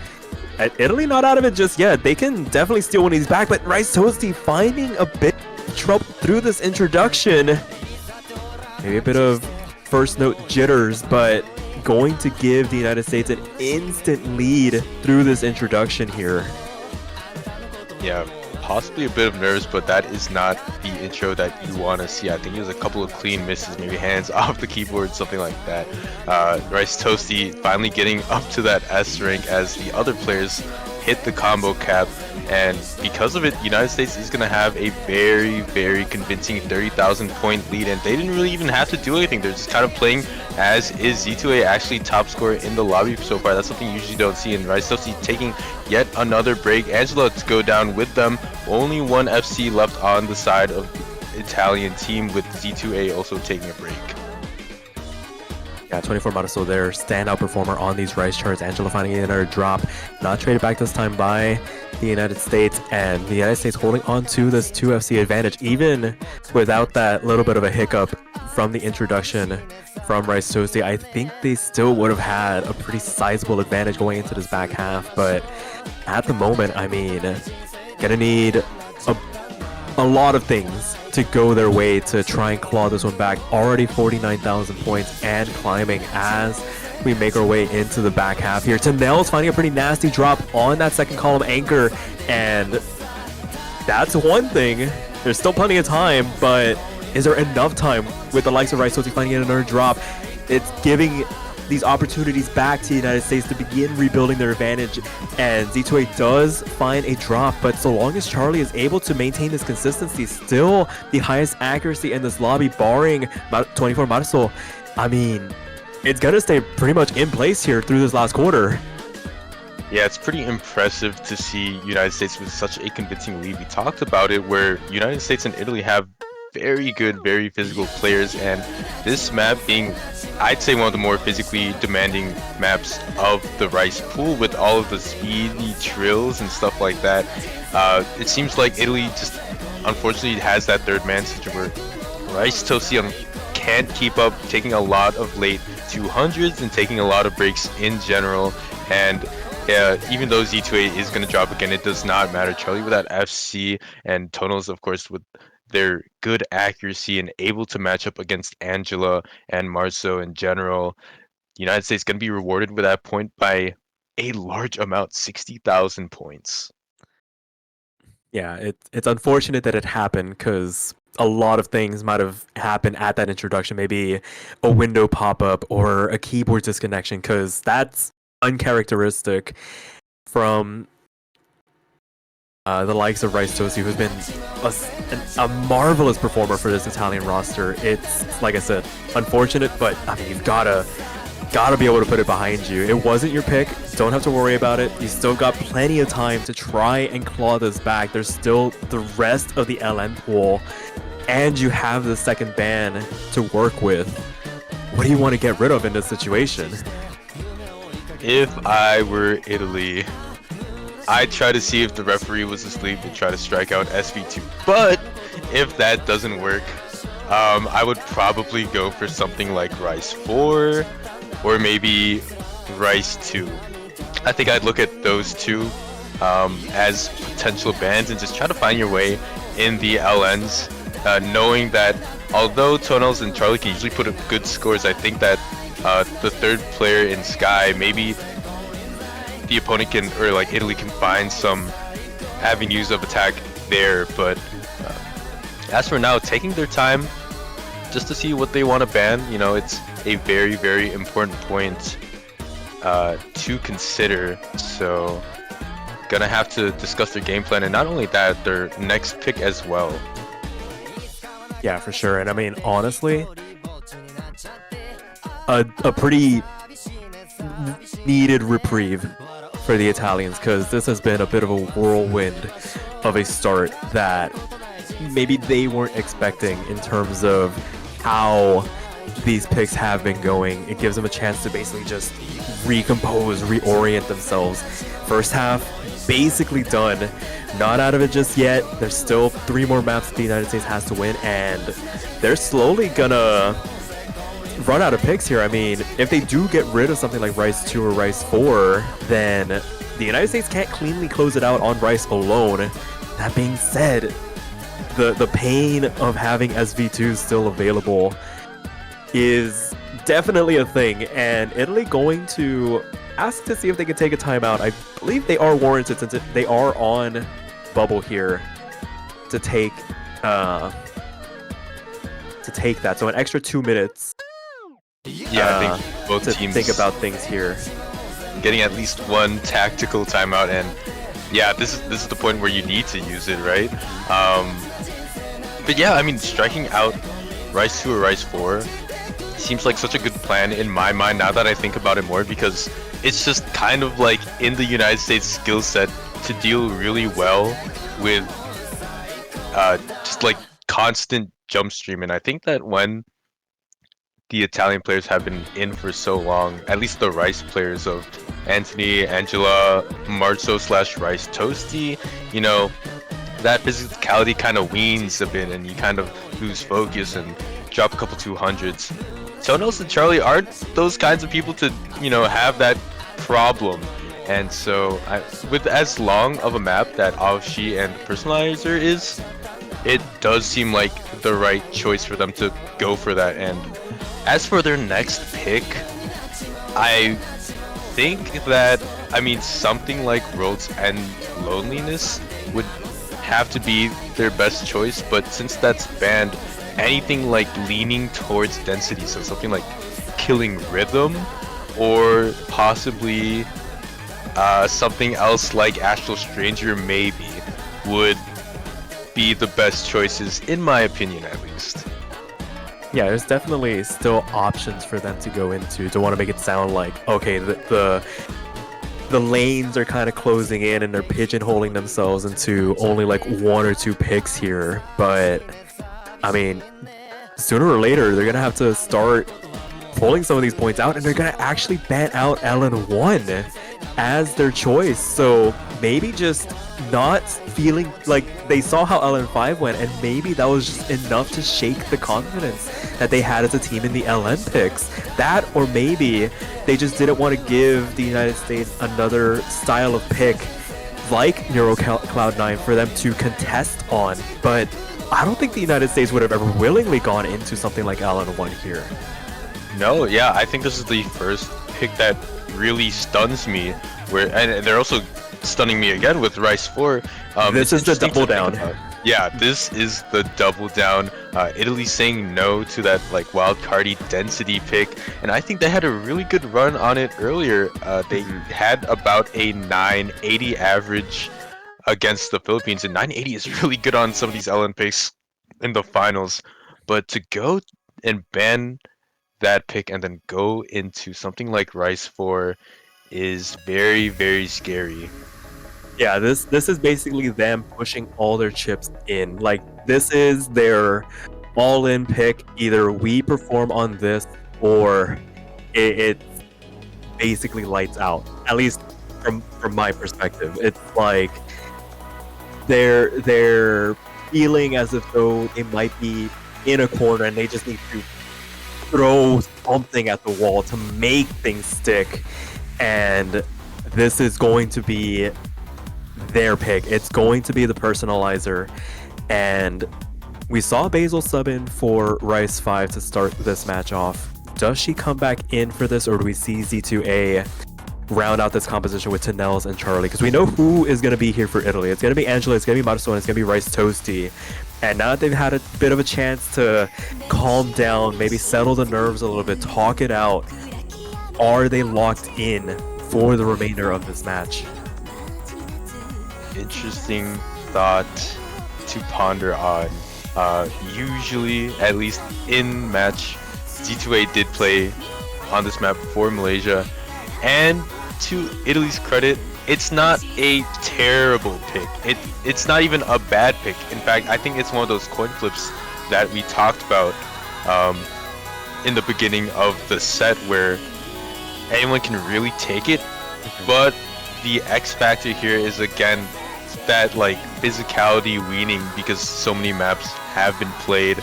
Italy not out of it just yet. They can definitely steal one of these back, but Rice Toasty finding a bit of trouble through this introduction. Maybe a bit of first note jitters, but going to give the United States an instant lead through this introduction here. Yeah, possibly a bit of nerves, but that is not the intro that you want to see. I think it was a couple of clean misses, maybe hands off the keyboard, something like that. Rice Toasty finally getting up to that S rank as the other players hit the combo cap, and because of it, United States is going to have a very, very convincing 30,000 point lead, and they didn't really even have to do anything. They're just kind of playing as is. Z2A actually top scorer in the lobby so far. That's something you usually don't see, and Rice Toasty taking yet another break. Angela to go down with them. Only one FC left on the side of the Italian team, with Z2A also taking a break. Yeah, 24 Mataso there, standout performer on these Rice charts. Angela finding another drop, not traded back this time by the United States, and the United States holding on to this 2FC advantage, even without that little bit of a hiccup from the introduction from Rice Toasty. I think they still would have had a pretty sizable advantage going into this back half, but at the moment, I mean, gonna need a lot of things to go their way to try and claw this one back. Already 49,000 points and climbing as we make our way into the back half here. Tanel's finding a pretty nasty drop on that second column anchor, and that's one thing. There's still plenty of time, but is there enough time with the likes of Rice Toasty finding another drop? It's giving these opportunities back to the United States to begin rebuilding their advantage, and Z2A does find a drop, but so long as Charlie is able to maintain this consistency, still the highest accuracy in this lobby, barring 24 Marisol, I mean, it's gonna stay pretty much in place here through this last quarter. Yeah, it's pretty impressive to see United States with such a convincing lead. We talked about it, where United States and Italy have very good, very physical players, and this map being, I'd say, one of the more physically demanding maps of the Rice pool, with all of the speedy trills and stuff like that. It seems like Italy just unfortunately has that third man situation where Rice Toasty can't keep up, taking a lot of late 200s and taking a lot of breaks in general. And even though Z2A is going to drop again, it does not matter. Charlie with that FC, and Tonals, of course, with their good accuracy and able to match up against Angela and Marceau in general. United States going to be rewarded with that point by a large amount, 60,000 points. Yeah, it's unfortunate that it happened, because a lot of things might have happened at that introduction. Maybe a window pop-up or a keyboard disconnection, because that's uncharacteristic from the likes of Rice Toasty, who's been a marvelous performer for this Italian roster. It's, like I said, unfortunate, but I mean, you've gotta be able to put it behind you. It wasn't your pick. Don't have to worry about it. You still got plenty of time to try and claw this back. There's still the rest of the LN pool, and you have the second ban to work with. What do you want to get rid of in this situation? If I were Italy, I'd try to see if the referee was asleep and try to strike out SV2. But if that doesn't work, I would probably go for something like Rice 4 or maybe Rice 2. I think I'd look at those two as potential bans and just try to find your way in the LNs, knowing that although Tonals and Charlie can usually put up good scores, I think that the third player in Sky, maybe the opponent can, or like Italy can find some avenues of attack there, but as for now, taking their time just to see what they want to ban. You know, it's a very, very important point to consider. So, gonna have to discuss their game plan, and not only that, their next pick as well. Yeah, for sure. And I mean, honestly, a pretty needed reprieve for the Italians, because this has been a bit of a whirlwind of a start that maybe they weren't expecting in terms of how these picks have been going. It gives them a chance to basically just recompose, reorient themselves. First half basically done. Not out of it just yet. There's still 3 more maps the United States has to win, and they're slowly gonna run out of picks here. I mean, if they do get rid of something like Rice 2 or Rice 4, then the United States can't cleanly close it out on Rice alone. That being said, the pain of having SV2 still available is definitely a thing, and Italy going to ask to see if they can take a timeout. I believe they are warranted since they are on bubble here to take that. So an extra 2 minutes. Yeah, I think both to teams think about things here. Getting at least one tactical timeout, and yeah, this is the point where you need to use it, right? But yeah, I mean, striking out Rice 2 or Rice 4 seems like such a good plan in my mind now that I think about it more, because it's just kind of like in the United States skill set to deal really well with just like constant jump stream. And I think that when the Italian players have been in for so long, at least the Rice players of Anthony, Angela, Marzo / Rice Toasty, you know, that physicality kind of weans a bit and you kind of lose focus and drop a couple 200s. Tonos and Charlie aren't those kinds of people to, you know, have that problem. And so with as long of a map that Avshi and Personalizer is, it does seem like the right choice for them to go for that. And as for their next pick, I think that, I mean, something like World's End Loneliness would have to be their best choice, but since that's banned, anything like leaning towards density, so something like Killing Rhythm, or possibly something else like Astral Stranger maybe, would be the best choices, in my opinion at least. Yeah, there's definitely still options for them to go into to want to make it sound like, okay, the lanes are kind of closing in and they're pigeonholing themselves into only like 1 or 2 picks here. But I mean, sooner or later they're gonna have to start pulling some of these points out, and they're gonna actually ban out LN1 as their choice. So maybe just not feeling like they saw how LN5 went, and maybe that was just enough to shake the confidence that they had as a team in the LN picks. That, or maybe they just didn't want to give the United States another style of pick like Neuro Cloud9 for them to contest on. But I don't think the United States would have ever willingly gone into something like LN1 here. No, yeah, I think this is the first pick that really stuns me. And they're also stunning me again with Rice 4. This is the double down. Yeah, this is the double down. Italy saying no to that like wildcardy density pick, and I think they had a really good run on it earlier. They had about a 980 average against the Philippines, and 980 is really good on some of these LN picks in the finals. But to go and ban that pick and then go into something like Rice 4 is very, very scary. Yeah, this is basically them pushing all their chips in. Like, this is their all-in pick. Either we perform on this, or it's basically lights out. At least from my perspective, it's like they're feeling as if though they might be in a corner and they just need to throw something at the wall to make things stick. And this is going to be their pick. It's going to be the Personalizer. And we saw Basil sub in for Rice 5 to start this match off. Does she come back in for this, or do we see Z2A round out this composition with Tanels and Charlie? Because we know who is going to be here for Italy. It's going to be Angela, it's going to be Marzo, and it's going to be Rice Toasty. And now that they've had a bit of a chance to calm down, maybe settle the nerves a little bit, talk it out, are they locked in for the remainder of this match? Interesting thought to ponder on. Usually, at least in match, Z2A did play on this map for Malaysia, and to Italy's credit, it's not a terrible pick. It's not even a bad pick. In fact, I think it's one of those coin flips that we talked about in the beginning of the set where anyone can really take it, but the X factor here is again that like physicality weaning, because so many maps have been played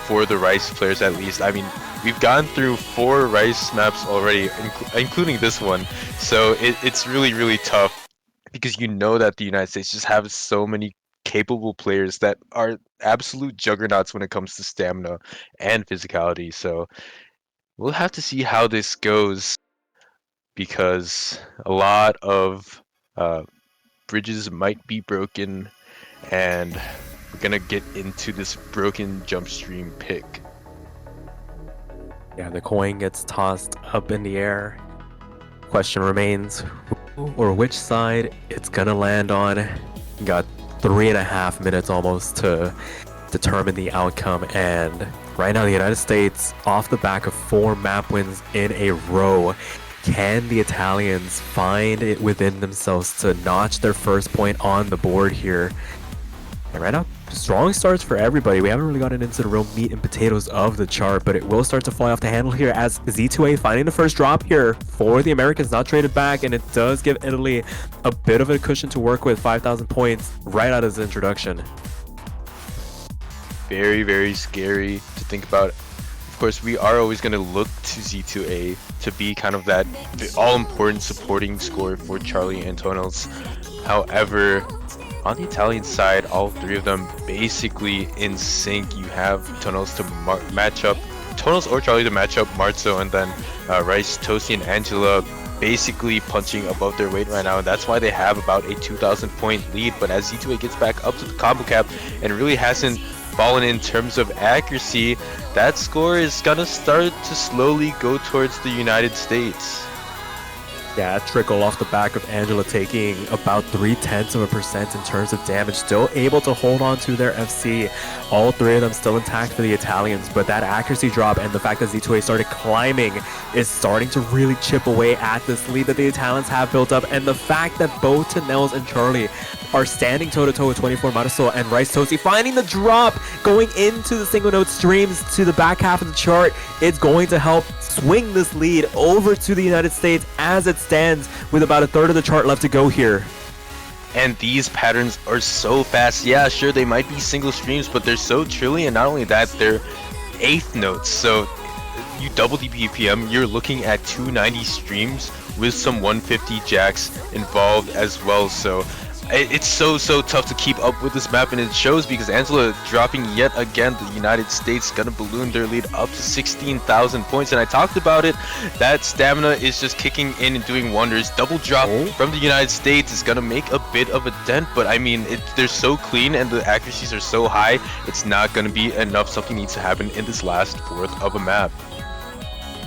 for the Rice players at least. I mean, we've gone through 4 Rice maps already, including this one, so it's really tough, because you know that the United States just have so many capable players that are absolute juggernauts when it comes to stamina and physicality. So we'll have to see how this goes, because a lot of uh, bridges might be broken, and we're gonna get into this broken jump stream pick. Yeah, the coin gets tossed up in the air. Question remains, who or which side it's gonna land on. You got 3.5 minutes almost to determine the outcome, and right now the United States, off the back of 4 map wins in a row, can the Italians find it within themselves to notch their first point on the board here? And right now, strong starts for everybody. We haven't really gotten into the real meat and potatoes of the chart, but it will start to fly off the handle here as Z2A finding the first drop here for the Americans, not traded back, and it does give Italy a bit of a cushion to work with, 5,000 points right out of his introduction. Very scary to think about. Of course, we are always going to look to Z2A to be kind of that all-important supporting scorer for Charlie and Tonals. However, on the Italian side, all 3 of them basically in sync. You have Tonals to match up, Tonals or Charlie to match up Marzo, and then Rice, Tosi, and Angela basically punching above their weight right now, and that's why they have about a 2,000 point lead. But as Z2A gets back up to the combo cap and really hasn't fallen in terms of accuracy, that score is gonna start to slowly go towards the United States. Yeah, trickle off the back of Angela taking about 0.3% in terms of damage. Still able to hold on to their FC. All 3 of them still intact for the Italians, but that accuracy drop and the fact that Z2A started climbing is starting to really chip away at this lead that the Italians have built up. And the fact that both Tanels and Charlie are standing toe-to-toe with 24 Marisol and Rice Tosi, finding the drop going into the single note streams to the back half of the chart, it's going to help swing this lead over to the United States as it stands with about a third of the chart left to go here. And these patterns are so fast. Yeah, sure, they might be single streams, but they're so trilly, and not only that, they're 8th notes. So you double the BPM, you're looking at 290 streams with some 150 jacks involved as well. So it's so tough to keep up with this map, and it shows because Angela dropping yet again. The United States gonna balloon their lead up to 16,000 points, and I talked about it. That stamina is just kicking in and doing wonders. Double drop from the United States is gonna make a bit of a dent, but I mean, they're so clean and the accuracies are so high, it's not gonna be enough. Something needs to happen in this last 4th of a map.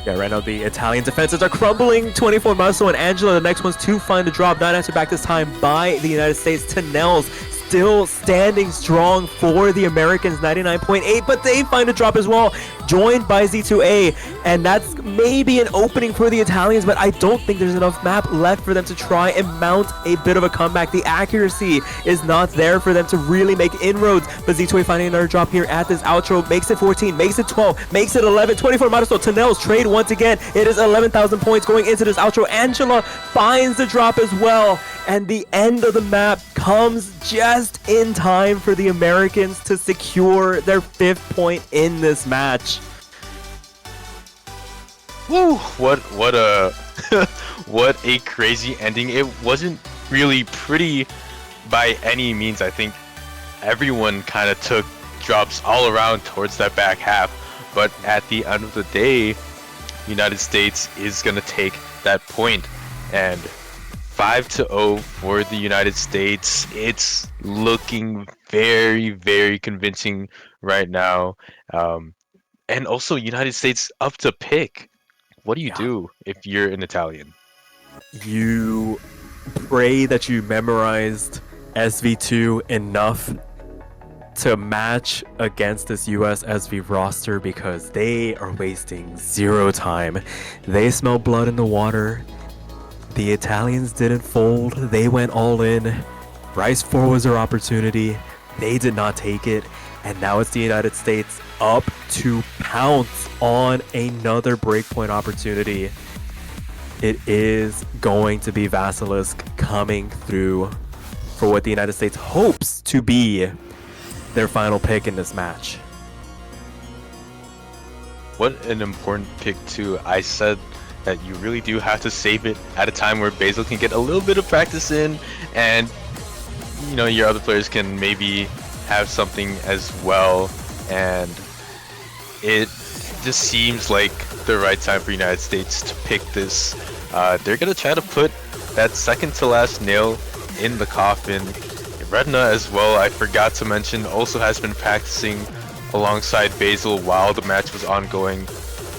Yeah, right now the Italian defenses are crumbling. 24 Maso and Angela, the next ones to find the drop. Not answered back this time by the United States. Tanels still standing strong for the Americans, 99.8, but they find a drop as well, joined by Z2A, and that's maybe an opening for the Italians, but I don't think there's enough map left for them to try and mount a bit of a comeback. The accuracy is not there for them to really make inroads, but Z2A finding another drop here at this outro, makes it 14, makes it 12, makes it 11, 24 Marisol. Tanels trade once again. It is 11,000 points going into this outro. Angela finds the drop as well, and the end of the map comes just in time for the Americans to secure their 5th point in this match. Woo! What a what a crazy ending. It wasn't really pretty by any means. I think everyone kind of took drops all around towards that back half, but at the end of the day, United States is gonna take that point, and 5-0 for the United States. It's looking very, very convincing right now. Um, and also, United States up to pick. What do you Yeah. do if you're an Italian? You pray that you memorized SV2 enough to match against this US SV roster because they are wasting zero time. They smell blood in the water. The Italians didn't fold, they went all in. Rice 4 was their opportunity. They did not take it. And now it's the United States up to pounce on another breakpoint opportunity. It is going to be Vasilisk coming through for what the United States hopes to be their final pick in this match. What an important pick too. I said that you really do have to save it at a time where Basil can get a little bit of practice in, and your other players can maybe have something as well. And it just seems like the right time for United States to pick this. They're gonna try to put that second to last nail in the coffin. Redna as well, I forgot to mention, also has been practicing alongside Basil while the match was ongoing.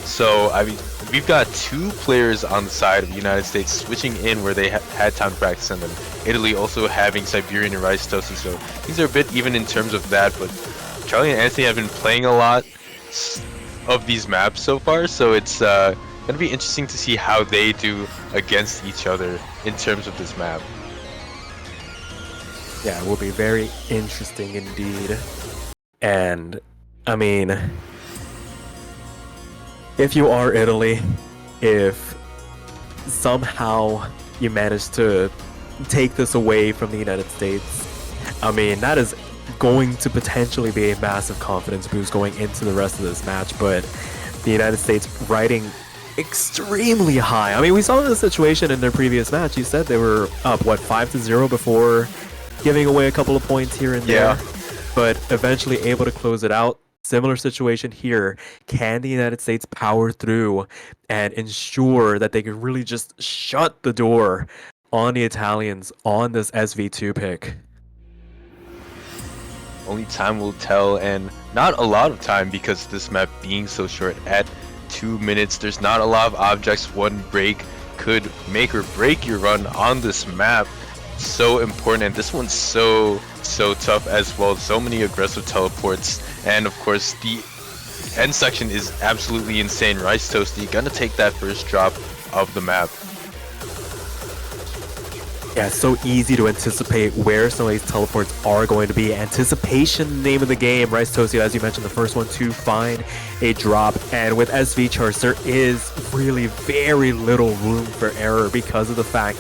So, I mean, we've got two players on the side of the United States switching in where they had time to practice, and then Italy also having Siberian and Rice Toasty. So things are a bit even in terms of that, but Charlie and Anthony have been playing a lot of these maps so far, so it's going to be interesting to see how they do against each other in terms of this map. Yeah, it will be very interesting indeed. And, I mean, if you are Italy, if somehow you manage to take this away from the United States, I mean, that is going to potentially be a massive confidence boost going into the rest of this match, but the United States riding extremely high. I mean, we saw this situation in their previous match. You said they were up, what, 5-0 before giving away a couple of points here and there, but eventually able to close it out. Similar situation here. Can the United States power through and ensure that they can really just shut the door on the Italians on this SV2 pick? Only time will tell, and not a lot of time because this map being so short at 2 minutes. There's not a lot of objects. One break could make or break your run on this map. So important, and this one's so tough as well. So many aggressive teleports, and of course the end section is absolutely insane. Rice Toasty gonna take that first drop of the map. Yeah, it's so easy to anticipate where some of these teleports are going to be. Anticipation, name of the game. Rice Toasty, as you mentioned, the first one to find a drop. And with SV charts, there is really very little room for error because of the fact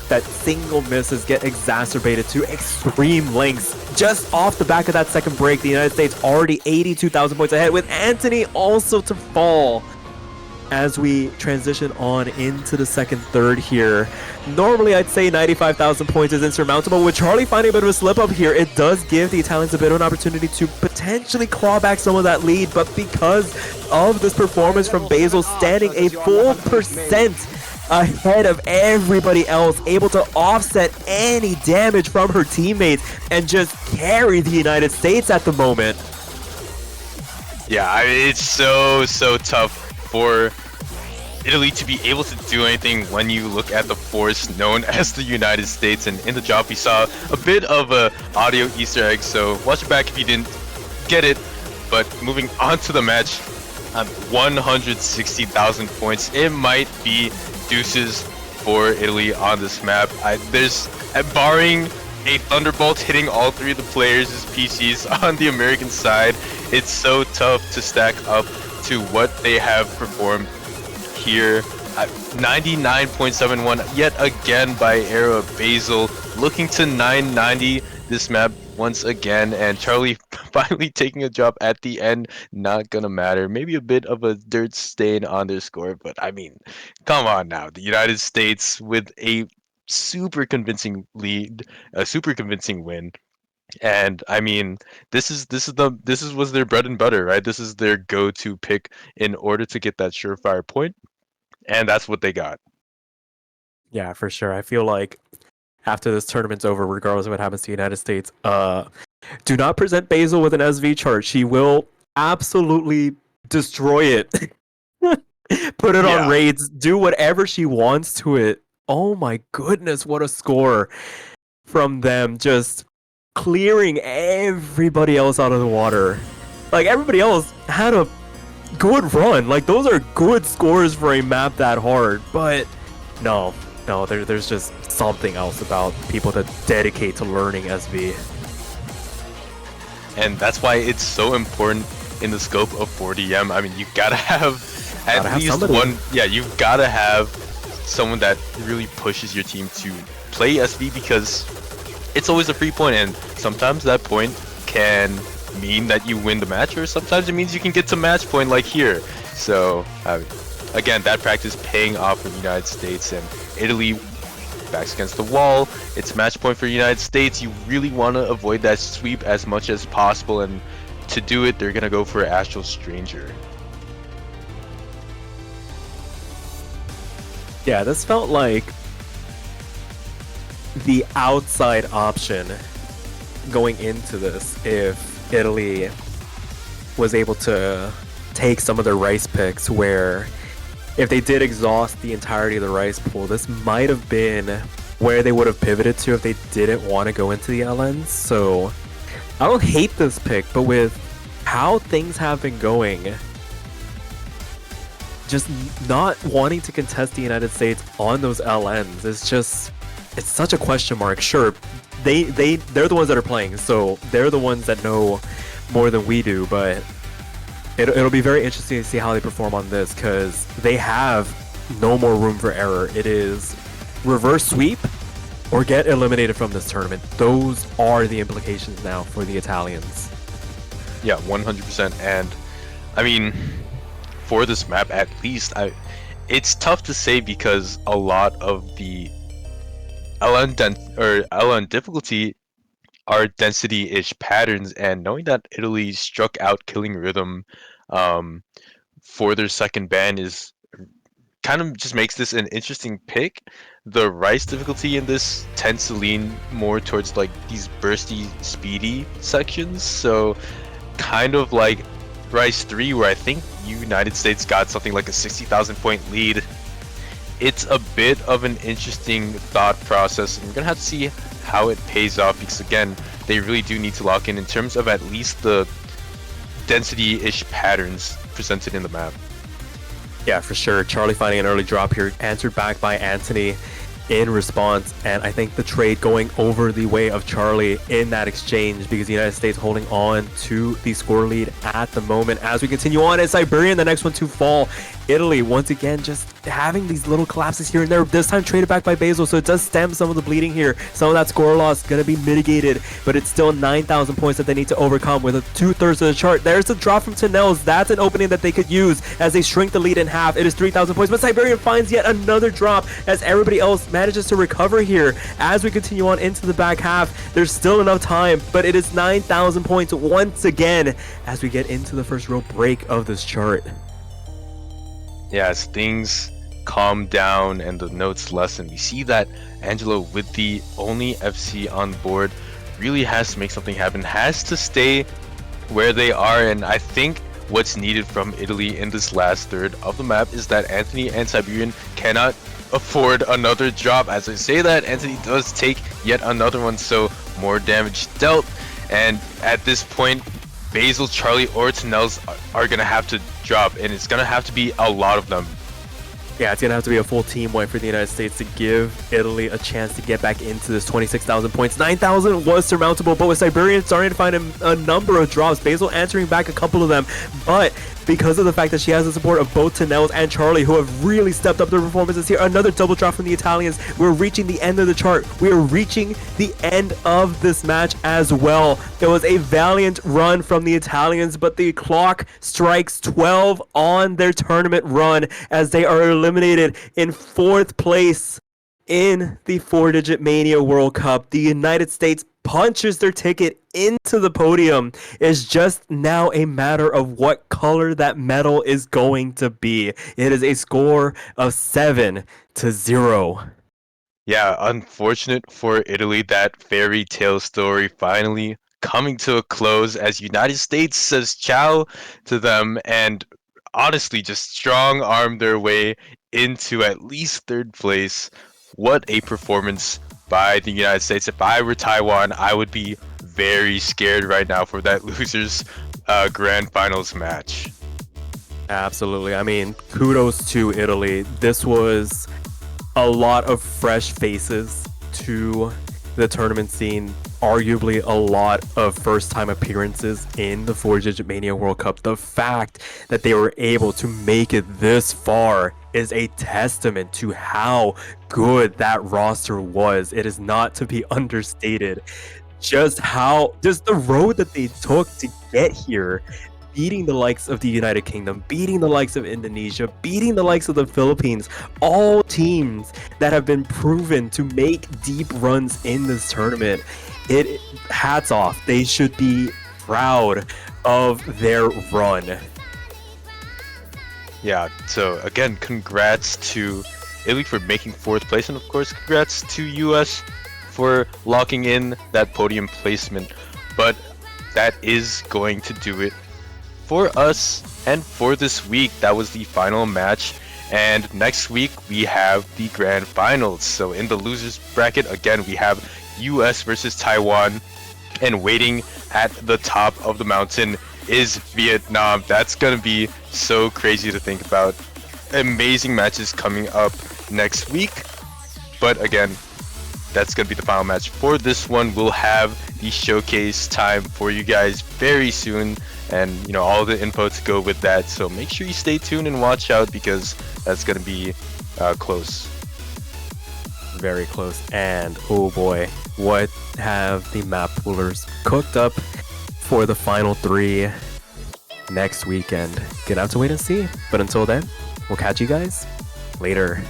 that single misses get exacerbated to extreme lengths. Just off the back of that second break, the United States already 82,000 points ahead, with Anthony also to fall as we transition on into the second third here. Normally, I'd say 95,000 points is insurmountable. With Charlie finding a bit of a slip up here, it does give the Italians a bit of an opportunity to potentially claw back some of that lead, but because of this performance from Basil, standing a full percent ahead of everybody else, able to offset any damage from her teammates and just carry the United States at the moment. Yeah, I mean, it's so tough for Italy to be able to do anything when you look at the force known as the United States. And in the drop, we saw a bit of a audio Easter egg, so watch it back if you didn't get it. But moving on to the match, 160,000 points. It might be deuces for Italy on this map. There's barring a Thunderbolt hitting all three of the players' PCs on the American side, it's so tough to stack up to what they have performed here. 99.71 yet again by Era Basil, looking to 990 this map once again, and Charlie finally taking a drop at the end. Not gonna matter. Maybe a bit of a dirt stain on their score, but I mean, come on now. The United States with a super convincing lead, a super convincing win. And I mean, this was their bread and butter, right? This is their go-to pick in order to get that surefire point, and that's what they got. Yeah, for sure. I feel like after this tournament's over, regardless of what happens to the United States, do not present Basil with an SV chart. She will absolutely destroy it. Put it on Yeah. raids, do whatever she wants to it. Oh my goodness, what a score from them, just clearing everybody else out of the water. Like, everybody else had a good run. Like, those are good scores for a map that hard. But no, there's just something else about people that dedicate to learning SV. And that's why it's so important in the scope of 4DM. I mean, you gotta have at Gotta have least somebody. one. Yeah, you've gotta have someone that really pushes your team to play SV, because it's always a free point, and sometimes that point can mean that you win the match, or sometimes it means you can get to match point like here. So again, that practice paying off for the United States, and Italy backs against the wall. It's match point for the United States. You really want to avoid that sweep as much as possible, and to do it, they're gonna go for Astral Stranger. Yeah, this felt like the outside option going into this if Italy was able to take some of their rice picks, where if they did exhaust the entirety of the rice pool, this might have been where they would have pivoted to if they didn't want to go into the LNs. So I don't hate this pick, but with how things have been going, just not wanting to contest the United States on those LNs is just, it's such a question mark. Sure, they're the ones that are playing, so they're the ones that know more than we do, but it'll be very interesting to see how they perform on this, because they have no more room for error. It is reverse sweep or get eliminated from this tournament. Those are the implications now for the Italians. Yeah, 100%. And I mean, for this map at least, it's tough to say, because a lot of the LN difficulty are density-ish patterns, and knowing that Italy struck out Killing Rhythm um, for their second ban is kind of just makes this an interesting pick. The Rice difficulty in this tends to lean more towards like these bursty, speedy sections, so kind of like Rice 3, where I think United States got something like a 60,000 point lead. It's a bit of an interesting thought process, and we're gonna have to see how it pays off, because again, they really do need to lock in terms of at least the density-ish patterns presented in the map. Yeah, for sure. Charlie finding an early drop here, answered back by Anthony in response, and I think the trade going over the way of Charlie in that exchange, because the United States holding on to the score lead at the moment. As we continue on, it's Siberian, the next one to fall. Italy, once again, just having these little collapses here and there, this time traded back by Basil, so it does stem some of the bleeding here. Some of that score loss going to be mitigated, but it's still 9,000 points that they need to overcome with a 2/3 of the chart. There's a drop from Tunnels. That's an opening that they could use as they shrink the lead in half. It is 3,000 points, but Siberian finds yet another drop as everybody else manages to recover here. As we continue on into the back half, there's still enough time, but it is 9,000 points once again as we get into the first real break of this chart. Yeah, as things calm down and the notes lessen, we see that Angelo, with the only FC on board, really has to make something happen, has to stay where they are. And I think what's needed from Italy in this last third of the map is that Anthony and Siberian cannot afford another drop. As I say that, Anthony does take yet another one, so more damage dealt. And at this point, Basil, Charlie, or Tunnels are going to have to drop, and it's going to have to be a lot of them. Yeah, it's going to have to be a full team wipe for the United States to give Italy a chance to get back into this 26,000 points. 9,000 was surmountable, but with Siberian starting to find a number of drops, Basil answering back a couple of them, but because of the fact that she has the support of both Tunnels and Charlie, who have really stepped up their performances here. Another double drop from the Italians. We're reaching the end of the chart. We are reaching the end of this match as well. It was a valiant run from the Italians, but the clock strikes 12 on their tournament run as they are eliminated in 4th place in the 4-digit Mania World Cup. The United States punches their ticket into the podium. It's just now a matter of what color that medal is going to be. It is a score of 7-0. Yeah, unfortunate for Italy, that fairy tale story finally coming to a close as United States says ciao to them and honestly just strong arm their way into at least third place. What a performance by the United States. If I were Taiwan, I would be very scared right now for that losers grand finals match. Absolutely. I mean, kudos to Italy. This was a lot of fresh faces to the tournament scene. Arguably, a lot of first time appearances in the 4-digit Mania World Cup. The fact that they were able to make it this far is a testament to how good that roster was. It is not to be understated. Just the road that they took to get here, beating the likes of the United Kingdom, beating the likes of Indonesia, beating the likes of the Philippines, all teams that have been proven to make deep runs in this tournament. It hats off. They should be proud of their run. Yeah, so again, congrats to Italy for making fourth place, and of course, congrats to US for locking in that podium placement. But that is going to do it for us and for this week. That was the final match, and next week we have the grand finals. So in the losers bracket, again, we have US versus Taiwan, and waiting at the top of the mountain is Vietnam. That's gonna be so crazy to think about. Amazing matches coming up next week, but again, that's gonna be the final match for this one. We'll have the showcase time for you guys very soon, and all the info to go with that. So make sure you stay tuned and watch out, because that's gonna be close. Very close. And oh boy, what have the map poolers cooked up for the final three next weekend? Gonna have to wait and see. But until then, we'll catch you guys later.